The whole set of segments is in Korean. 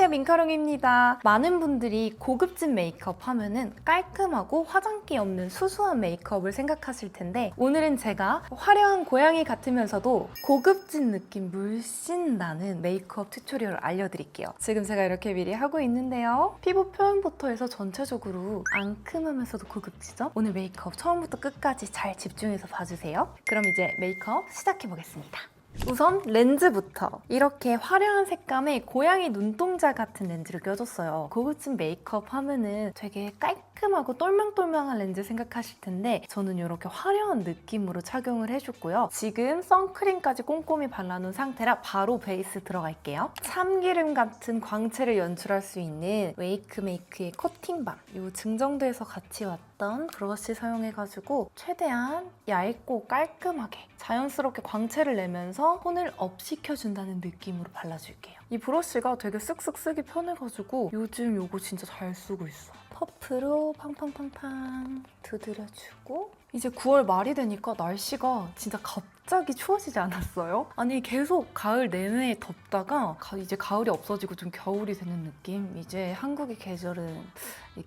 안녕하세요, 민카롱입니다. 많은 분들이 고급진 메이크업 하면은 깔끔하고 화장기 없는 수수한 메이크업을 생각하실 텐데 오늘은 제가 화려한 고양이 같으면서도 고급진 느낌 물씬 나는 메이크업 튜토리얼을 알려드릴게요. 지금 제가 이렇게 미리 하고 있는데요. 피부 표현부터 해서 전체적으로 앙큼하면서도 고급지죠? 오늘 메이크업 처음부터 끝까지 잘 집중해서 봐주세요. 그럼 이제 메이크업 시작해보겠습니다. 우선 렌즈부터 이렇게 화려한 색감의 고양이 눈동자 같은 렌즈를 껴줬어요. 고급진 메이크업 하면은 되게 깔끔하고 똘망똘망한 렌즈 생각하실 텐데 저는 이렇게 화려한 느낌으로 착용을 해줬고요. 지금 선크림까지 꼼꼼히 발라놓은 상태라 바로 베이스 들어갈게요. 참기름 같은 광채를 연출할 수 있는 웨이크메이크의 코팅밤, 이 증정도에서 같이 왔던 브러쉬 사용해가지고 최대한 얇고 깔끔하게 자연스럽게 광채를 내면서 톤을 업 시켜준다는 느낌으로 발라줄게요. 이 브러쉬가 되게 쓱쓱 쓰기 편해가지고 요즘 이거 진짜 잘 쓰고 있어. 퍼프로 팡팡팡팡 두드려주고 이제 9월 말이 되니까 날씨가 진짜 갑자기 추워지지 않았어요? 아니 계속 가을 내내 덥다가 이제 가을이 없어지고 좀 겨울이 되는 느낌? 이제 한국의 계절은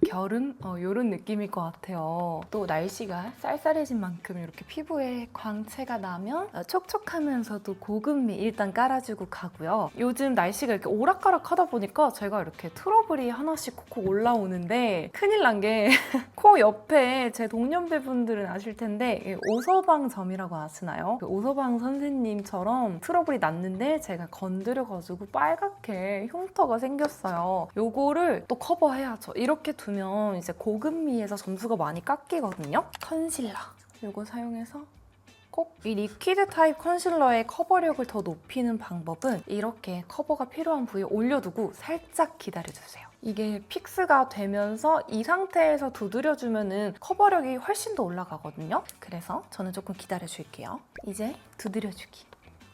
겨름? 이런 느낌일 것 같아요. 또 날씨가 쌀쌀해진 만큼 이렇게 피부에 광채가 나면 촉촉하면서도 고급미 일단 깔아주고 가고요. 요즘 날씨가 이렇게 오락가락 하다 보니까 제가 이렇게 트러블이 하나씩 콕콕 올라오는데 큰일 난 게 코 옆에 제 동년배분들은 아실 텐데 오서방점이라고 아시나요? 그 오서방 선생님처럼 트러블이 났는데 제가 건드려가지고 빨갛게 흉터가 생겼어요. 요거를 또 커버해야죠. 이렇게 두면 이제 고급미에서 점수가 많이 깎이거든요. 컨실러 요거 사용해서 꼭 이 리퀴드 타입 컨실러의 커버력을 더 높이는 방법은 이렇게 커버가 필요한 부위에 올려두고 살짝 기다려주세요. 이게 픽스가 되면서 이 상태에서 두드려주면 커버력이 훨씬 더 올라가거든요. 그래서 저는 조금 기다려줄게요. 이제 두드려주기.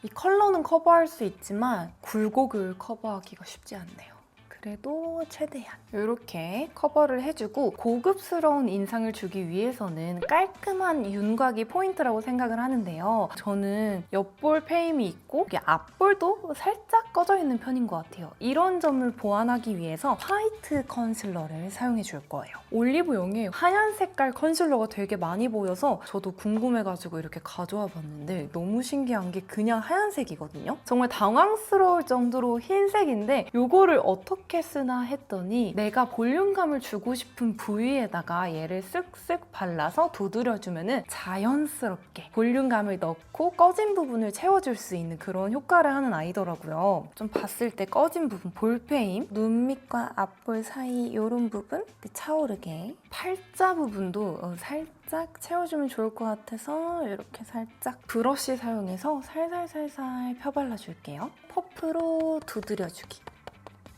이 컬러는 커버할 수 있지만 굴곡을 커버하기가 쉽지 않네요. 그래도 최대한 이렇게 커버를 해주고 고급스러운 인상을 주기 위해서는 깔끔한 윤곽이 포인트라고 생각을 하는데요. 저는 옆볼 페임이 있고 이게 앞볼도 살짝 꺼져 있는 편인 것 같아요. 이런 점을 보완하기 위해서 화이트 컨실러를 사용해 줄 거예요. 올리브영에 하얀 색깔 컨실러가 되게 많이 보여서 저도 궁금해가지고 이렇게 가져와 봤는데 너무 신기한 게 그냥 하얀색이거든요. 정말 당황스러울 정도로 흰색인데 이거를 어떻게 쓰나 했더니 내가 볼륨감을 주고 싶은 부위에다가 얘를 쓱쓱 발라서 두드려주면 자연스럽게 볼륨감을 넣고 꺼진 부분을 채워줄 수 있는 그런 효과를 하는 아이더라고요. 좀 봤을 때 꺼진 부분, 볼페임, 눈 밑과 앞볼 사이 이런 부분 차오르게 팔자 부분도 살짝 채워주면 좋을 것 같아서 이렇게 살짝 브러쉬 사용해서 살살살살 펴발라줄게요. 퍼프로 두드려주기.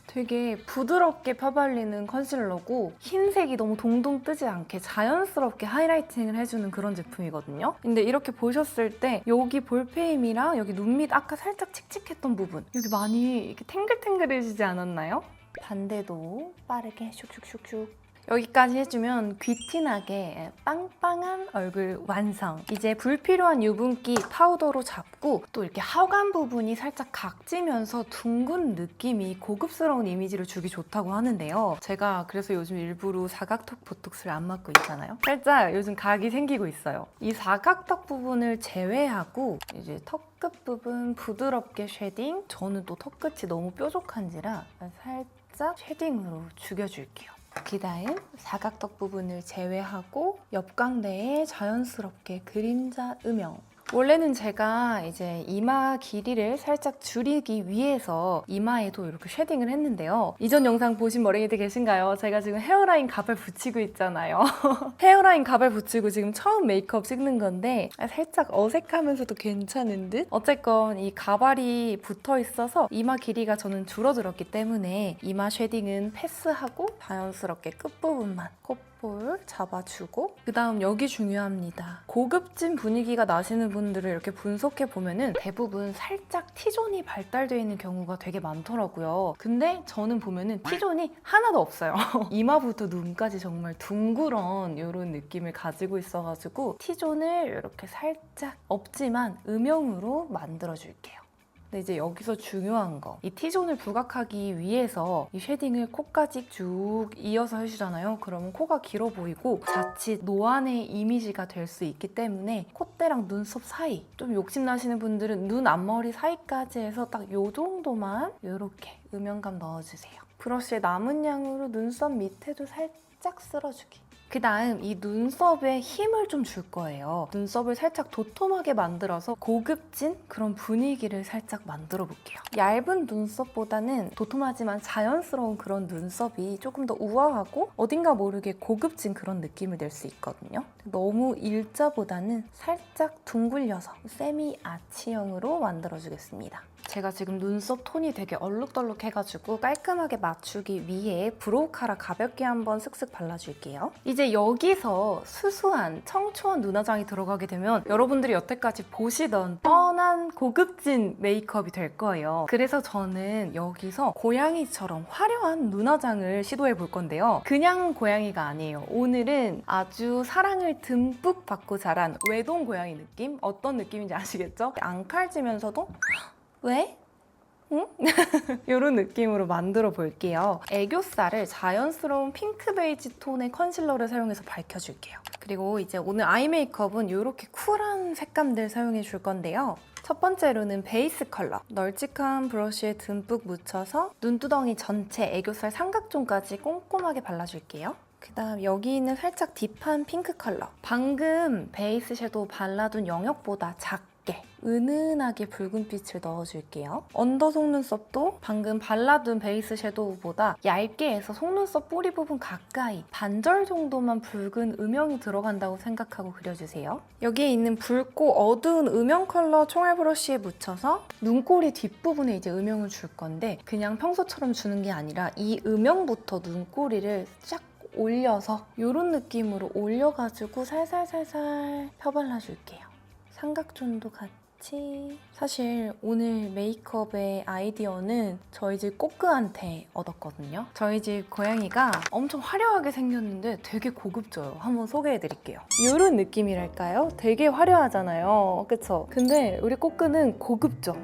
되게 부드럽게 펴발리는 컨실러고 흰색이 너무 동동 뜨지 않게 자연스럽게 하이라이팅을 해주는 그런 제품이거든요. 근데 이렇게 보셨을 때 여기 볼페임이랑 여기 눈 밑 아까 살짝 칙칙했던 부분 여기 많이 이렇게 탱글탱글해지지 않았나요? 반대도 빠르게 슉슉슉슉 여기까지 해주면 귀티나게 빵빵한 얼굴 완성. 이제 불필요한 유분기 파우더로 잡고 또 이렇게 하관 부분이 살짝 각지면서 둥근 느낌이 고급스러운 이미지를 주기 좋다고 하는데요. 제가 그래서 요즘 일부러 사각턱 보톡스를 안 맞고 있잖아요. 살짝 요즘 각이 생기고 있어요. 이 사각턱 부분을 제외하고 이제 턱 끝 부분 부드럽게 쉐딩. 저는 또 턱 끝이 너무 뾰족한지라 살짝 쉐딩으로 죽여줄게요. 그다음 사각턱 부분을 제외하고 옆광대에 자연스럽게 그림자 음영. 원래는 제가 이제 이마 길이를 살짝 줄이기 위해서 이마에도 이렇게 쉐딩을 했는데요. 이전 영상 보신 머랭이들 계신가요? 제가 지금 헤어라인 가발 붙이고 있잖아요. 헤어라인 가발 붙이고 지금 처음 메이크업 찍는 건데 살짝 어색하면서도 괜찮은 듯? 어쨌건 이 가발이 붙어 있어서 이마 길이가 저는 줄어들었기 때문에 이마 쉐딩은 패스하고 자연스럽게 끝부분만 콧볼 잡아주고 그 다음 여기 중요합니다. 고급진 분위기가 나시는 분들을 이렇게 분석해보면은 대부분 살짝 T존이 발달되어 있는 경우가 되게 많더라고요. 근데 저는 보면은 T존이 하나도 없어요. 이마부터 눈까지 정말 둥그런 이런 느낌을 가지고 있어가지고 T존을 이렇게 살짝 없지만 음영으로 만들어줄게요. 근데 이제 여기서 중요한 거, 이 T존을 부각하기 위해서 이 쉐딩을 코까지 쭉 이어서 해주잖아요. 그러면 코가 길어 보이고 자칫 노안의 이미지가 될 수 있기 때문에 콧대랑 눈썹 사이, 좀 욕심나시는 분들은 눈 앞머리 사이까지 해서 딱 요 정도만 이렇게 음영감 넣어주세요. 브러쉬의 남은 양으로 눈썹 밑에도 살짝 쓸어주기. 그 다음 이 눈썹에 힘을 좀 줄 거예요. 눈썹을 살짝 도톰하게 만들어서 고급진 그런 분위기를 살짝 만들어 볼게요. 얇은 눈썹보다는 도톰하지만 자연스러운 그런 눈썹이 조금 더 우아하고 어딘가 모르게 고급진 그런 느낌을 낼 수 있거든요. 너무 일자보다는 살짝 둥글려서 세미 아치형으로 만들어주겠습니다. 제가 지금 눈썹 톤이 되게 얼룩덜룩해가지고 깔끔하게 맞추기 위해 브로우 카라 가볍게 한번 슥슥 발라줄게요. 이제 여기서 수수한 청초한 눈화장이 들어가게 되면 여러분들이 여태까지 보시던 뻔한 고급진 메이크업이 될 거예요. 그래서 저는 여기서 고양이처럼 화려한 눈화장을 시도해 볼 건데요. 그냥 고양이가 아니에요. 오늘은 아주 사랑을 듬뿍 받고 자란 외동 고양이 느낌? 어떤 느낌인지 아시겠죠? 안 칼지면서도 왜? 응? 이런 느낌으로 만들어 볼게요. 애교살을 자연스러운 핑크 베이지 톤의 컨실러를 사용해서 밝혀줄게요. 그리고 이제 오늘 아이 메이크업은 이렇게 쿨한 색감들 사용해 줄 건데요. 첫 번째로는 베이스 컬러. 널찍한 브러쉬에 듬뿍 묻혀서 눈두덩이 전체 애교살 삼각존까지 꼼꼼하게 발라줄게요. 그 다음 여기 있는 살짝 딥한 핑크 컬러. 방금 베이스 섀도우 발라둔 영역보다 작게 은은하게 붉은빛을 넣어줄게요. 언더 속눈썹도 방금 발라둔 베이스 섀도우보다 얇게 해서 속눈썹 뿌리 부분 가까이 반절 정도만 붉은 음영이 들어간다고 생각하고 그려주세요. 여기에 있는 붉고 어두운 음영 컬러 총알 브러쉬에 묻혀서 눈꼬리 뒷부분에 이제 음영을 줄 건데 그냥 평소처럼 주는 게 아니라 이 음영부터 눈꼬리를 쫙 올려서 이런 느낌으로 올려가지고 살살살살 펴발라줄게요. 삼각존도 같이. 사실 오늘 메이크업의 아이디어는 저희 집 꼬끄한테 얻었거든요. 저희 집 고양이가 엄청 화려하게 생겼는데 되게 고급져요. 한번 소개해드릴게요. 이런 느낌이랄까요? 되게 화려하잖아요. 그쵸? 근데 우리 꼬끄는 고급져.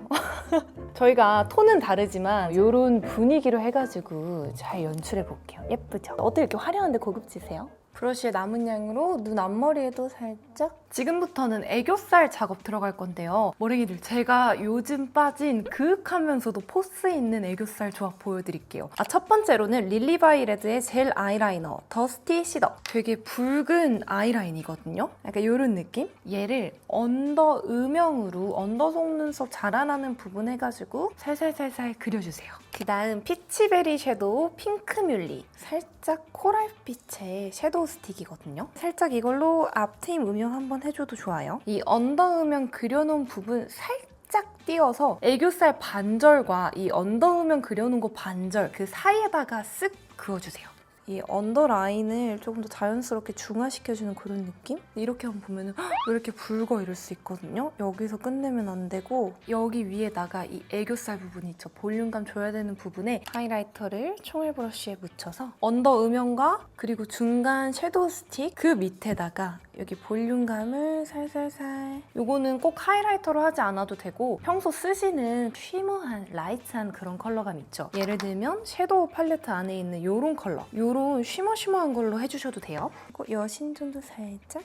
저희가 톤은 다르지만 이런 분위기로 해가지고 잘 연출해볼게요. 예쁘죠? 어떻게 이렇게 화려한데 고급지세요? 브러쉬의 남은 양으로 눈 앞머리에도 살짝. 지금부터는 애교살 작업 들어갈 건데요. 머랭이들, 제가 요즘 빠진 그윽하면서도 포스 있는 애교살 조합 보여드릴게요. 첫 번째로는 릴리바이레드의 젤 아이라이너 더스티 시더. 되게 붉은 아이라인이거든요. 약간 이런 느낌? 얘를 언더 음영으로 언더 속눈썹 자라나는 부분 해가지고 살살살살 그려주세요. 그 다음 피치베리 섀도우 핑크뮬리. 살짝 코랄빛의 섀도우 스틱이거든요. 살짝 이걸로 앞트임 음영 한번 해줘도 좋아요. 이 언더 음영 그려놓은 부분 살짝 띄워서 애교살 반절과 이 언더 음영 그려놓은 거 반절 그 사이에다가 쓱 그어주세요. 이 언더라인을 조금 더 자연스럽게 중화시켜주는 그런 느낌? 이렇게 한번 보면 왜 이렇게 붉어 이럴 수 있거든요. 여기서 끝내면 안 되고 여기 위에다가 이 애교살 부분 있죠. 볼륨감 줘야 되는 부분에 하이라이터를 총알 브러쉬에 묻혀서 언더 음영과 그리고 중간 섀도우 스틱 그 밑에다가 여기 볼륨감을 살살살. 요거는 꼭 하이라이터로 하지 않아도 되고 평소 쓰시는 쉬머한 라이트한 그런 컬러감 있죠. 예를 들면 섀도우 팔레트 안에 있는 요런 컬러, 요런 쉬머쉬머한 걸로 해주셔도 돼요. 여신존도 살짝.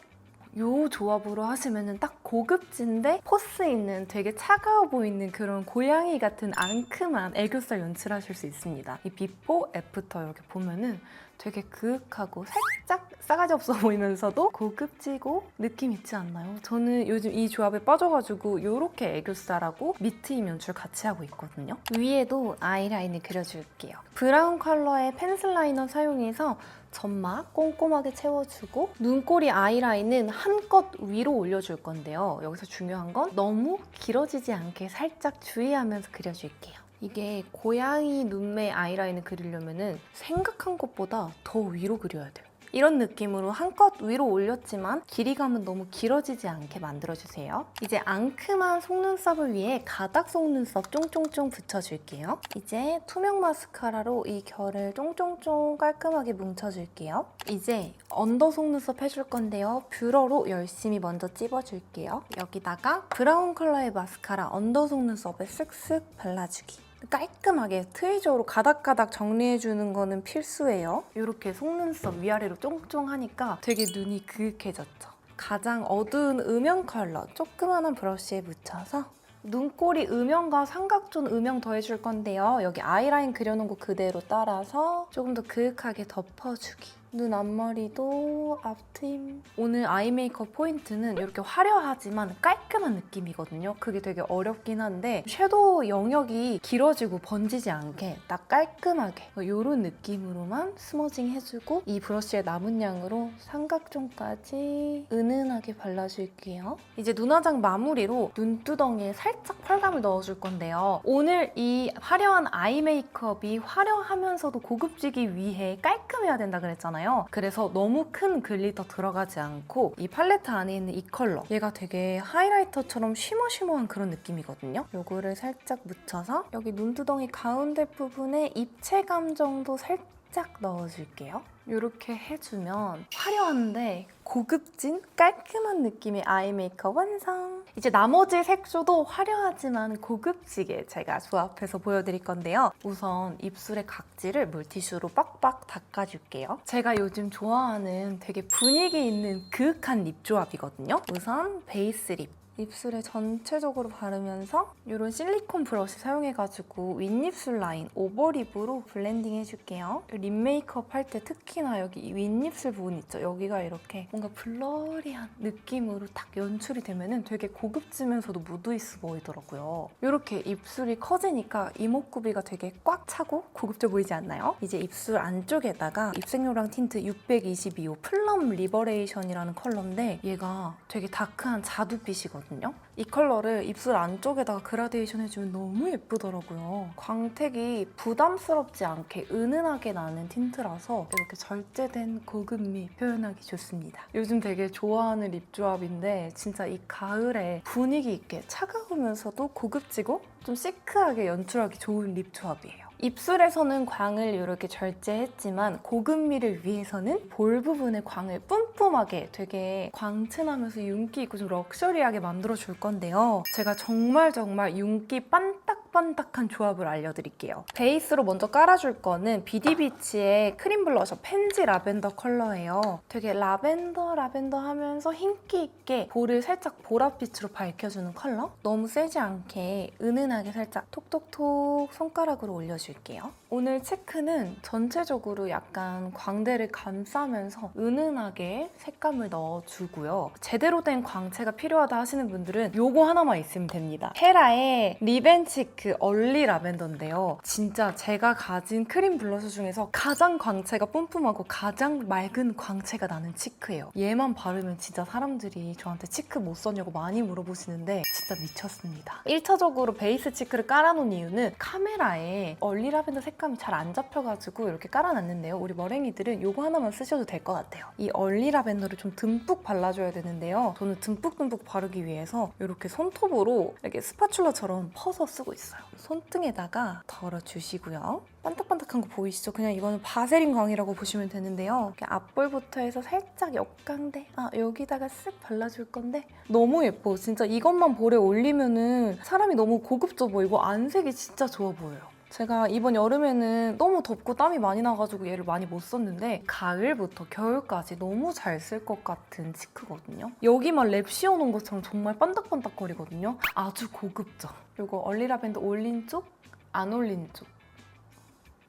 요 조합으로 하시면 딱 고급진데 포스 있는 되게 차가워 보이는 그런 고양이 같은 앙큼한 애교살 연출하실 수 있습니다. 이 비포, 애프터 이렇게 보면은 되게 그윽하고 살짝 싸가지 없어 보이면서도 고급지고 느낌 있지 않나요? 저는 요즘 이 조합에 빠져가지고 이렇게 애교살하고 미트임 연출 같이 하고 있거든요. 위에도 아이라인을 그려줄게요. 브라운 컬러의 펜슬 라이너 사용해서 점막 꼼꼼하게 채워주고 눈꼬리 아이라인은 한껏 위로 올려줄 건데요. 여기서 중요한 건 너무 길어지지 않게 살짝 주의하면서 그려줄게요. 이게 고양이 눈매 아이라인을 그리려면 생각한 것보다 더 위로 그려야 돼요. 이런 느낌으로 한껏 위로 올렸지만 길이감은 너무 길어지지 않게 만들어주세요. 이제 앙큼한 속눈썹을 위해 가닥 속눈썹 쫑쫑쫑 붙여줄게요. 이제 투명 마스카라로 이 결을 쫑쫑쫑 깔끔하게 뭉쳐줄게요. 이제 언더 속눈썹 해줄 건데요. 뷰러로 열심히 먼저 찝어줄게요. 여기다가 브라운 컬러의 마스카라 언더 속눈썹에 쓱쓱 발라주기. 깔끔하게 트위저로 가닥가닥 정리해주는 거는 필수예요. 이렇게 속눈썹 위아래로 쫑쫑하니까 되게 눈이 그윽해졌죠. 가장 어두운 음영 컬러 조그만한 브러쉬에 묻혀서 눈꼬리 음영과 삼각존 음영 더해줄 건데요. 여기 아이라인 그려놓은 거 그대로 따라서 조금 더 그윽하게 덮어주기. 눈 앞머리도 앞트임. 오늘 아이 메이크업 포인트는 이렇게 화려하지만 깔끔한 느낌이거든요. 그게 되게 어렵긴 한데 섀도우 영역이 길어지고 번지지 않게 딱 깔끔하게 이런 느낌으로만 스머징 해주고 이 브러쉬의 남은 양으로 삼각존까지 은은하게 발라줄게요. 이제 눈화장 마무리로 눈두덩이에 살짝 펄감을 넣어줄 건데요. 오늘 이 화려한 아이 메이크업이 화려하면서도 고급지기 위해 깔끔해야 된다 그랬잖아요. 그래서 너무 큰 글리터 들어가지 않고 이 팔레트 안에 있는 이 컬러 얘가 되게 하이라이터처럼 쉬머쉬머한 그런 느낌이거든요. 요거를 살짝 묻혀서 여기 눈두덩이 가운데 부분에 입체감 정도 살짝 넣어줄게요. 이렇게 해주면 화려한데 고급진 깔끔한 느낌의 아이 메이크업 완성! 이제 나머지 색조도 화려하지만 고급지게 제가 조합해서 보여드릴 건데요. 우선 입술의 각질을 물티슈로 빡빡 닦아줄게요. 제가 요즘 좋아하는 되게 분위기 있는 그윽한 립 조합이거든요. 우선 베이스 립. 입술에 전체적으로 바르면서 이런 실리콘 브러쉬 사용해가지고 윗입술 라인 오버립으로 블렌딩 해줄게요. 립 메이크업 할 때 특히나 여기 윗입술 부분 있죠? 여기가 이렇게 뭔가 블러리한 느낌으로 딱 연출이 되면 되게 고급지면서도 무드있어 보이더라고요. 이렇게 입술이 커지니까 이목구비가 되게 꽉 차고 고급져 보이지 않나요? 이제 입술 안쪽에다가 입생로랑 틴트 622호 플럼 리버레이션이라는 컬러인데 얘가 되게 다크한 자두빛이거든요. 이 컬러를 입술 안쪽에다가 그라데이션 해주면 너무 예쁘더라고요. 광택이 부담스럽지 않게 은은하게 나는 틴트라서 이렇게 절제된 고급미 표현하기 좋습니다. 요즘 되게 좋아하는 립 조합인데 진짜 이 가을에 분위기 있게 차가우면서도 고급지고 좀 시크하게 연출하기 좋은 립 조합이에요. 입술에서는 광을 이렇게 절제했지만 고급미를 위해서는 볼 부분의 광을 뿜뿜하게 되게 광채나면서 윤기 있고 좀 럭셔리하게 만들어줄 건데요. 제가 정말 윤기 반딱반딱한 조합을 알려드릴게요. 베이스로 먼저 깔아줄 거는 비디비치의 크림 블러셔 펜지 라벤더 컬러예요. 되게 라벤더 하면서 흰기 있게 볼을 살짝 보랏빛으로 밝혀주는 컬러? 너무 세지 않게 은은하게 살짝 톡톡톡 손가락으로 올려줄게요. 오늘 체크는 전체적으로 약간 광대를 감싸면서 은은하게 색감을 넣어주고요. 제대로 된 광채가 필요하다 하시는 분들은 요거 하나만 있으면 됩니다. 헤라의 립앤치크 얼리 라벤더인데요. 진짜 제가 가진 크림 블러셔 중에서 가장 광채가 뿜뿜하고 가장 맑은 광채가 나는 치크예요. 얘만 바르면 진짜 사람들이 저한테 치크 못 썼냐고 많이 물어보시는데 진짜 미쳤습니다. 1차적으로 베이스 치크를 깔아놓은 이유는 카메라에 얼리 라벤더 색감이 잘 안 잡혀가지고 이렇게 깔아놨는데요. 우리 머랭이들은 이거 하나만 쓰셔도 될 것 같아요. 이 얼리 라벤더를 좀 듬뿍 발라줘야 되는데요. 저는 듬뿍 바르기 위해서 이렇게 손톱으로 이렇게 스파츌라처럼 퍼서 쓰고 있어요. 손등에다가 덜어주시고요. 반딱반딱한 거 보이시죠? 그냥 이거는 바세린 광이라고 보시면 되는데요. 이렇게 앞볼부터 해서 살짝 옆광대 여기다가 쓱 발라줄 건데 너무 예뻐. 진짜 이것만 볼에 올리면은 사람이 너무 고급져 보이고 안색이 진짜 좋아 보여요. 제가 이번 여름에는 너무 덥고 땀이 많이 나가지고 얘를 많이 못 썼는데 가을부터 겨울까지 너무 잘 쓸 것 같은 치크거든요. 여기만 랩 씌워놓은 것처럼 정말 반딱반딱거리거든요. 아주 고급져. 이거 얼리 라벤더 올린 쪽, 안 올린 쪽.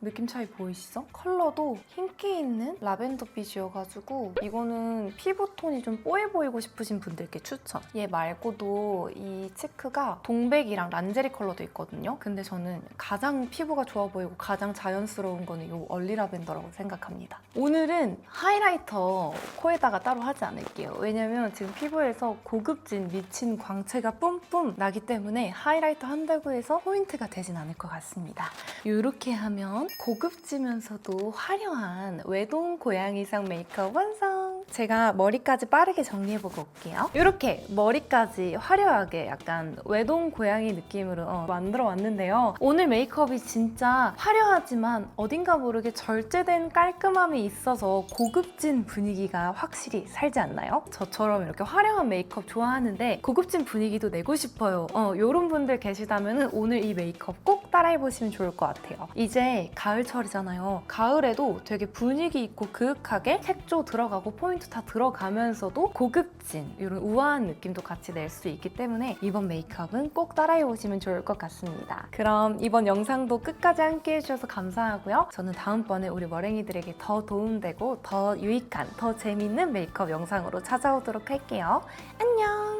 느낌 차이 보이시죠? 컬러도 흰기 있는 라벤더 빛이어가지고 이거는 피부톤이 좀 뽀해 보이고 싶으신 분들께 추천. 얘 말고도 이 치크가 동백이랑 란제리 컬러도 있거든요. 근데 저는 가장 피부가 좋아 보이고 가장 자연스러운 거는 이 얼리 라벤더라고 생각합니다. 오늘은 하이라이터 코에다가 따로 하지 않을게요. 왜냐면 지금 피부에서 고급진 미친 광채가 뿜뿜 나기 때문에 하이라이터 한다고 해서 포인트가 되진 않을 것 같습니다. 이렇게 하면 고급지면서도 화려한 외동 고양이상 메이크업 완성! 제가 머리까지 빠르게 정리해보고 올게요. 이렇게 머리까지 화려하게 약간 외동 고양이 느낌으로 만들어 왔는데요. 오늘 메이크업이 진짜 화려하지만 어딘가 모르게 절제된 깔끔함이 있어서 고급진 분위기가 확실히 살지 않나요? 저처럼 이렇게 화려한 메이크업 좋아하는데 고급진 분위기도 내고 싶어요. 이런 분들 계시다면 오늘 이 메이크업 꼭 따라해보시면 좋을 것 같아요. 이제 가을철이잖아요. 가을에도 되게 분위기 있고 그윽하게 색조 들어가고 포인트 다 들어가면서도 고급진 이런 우아한 느낌도 같이 낼 수 있기 때문에 이번 메이크업은 꼭 따라해보시면 좋을 것 같습니다. 그럼 이번 영상도 끝까지 함께 해주셔서 감사하고요. 저는 다음번에 우리 머랭이들에게 더 도움되고 더 유익한, 더 재밌는 메이크업 영상으로 찾아오도록 할게요. 안녕!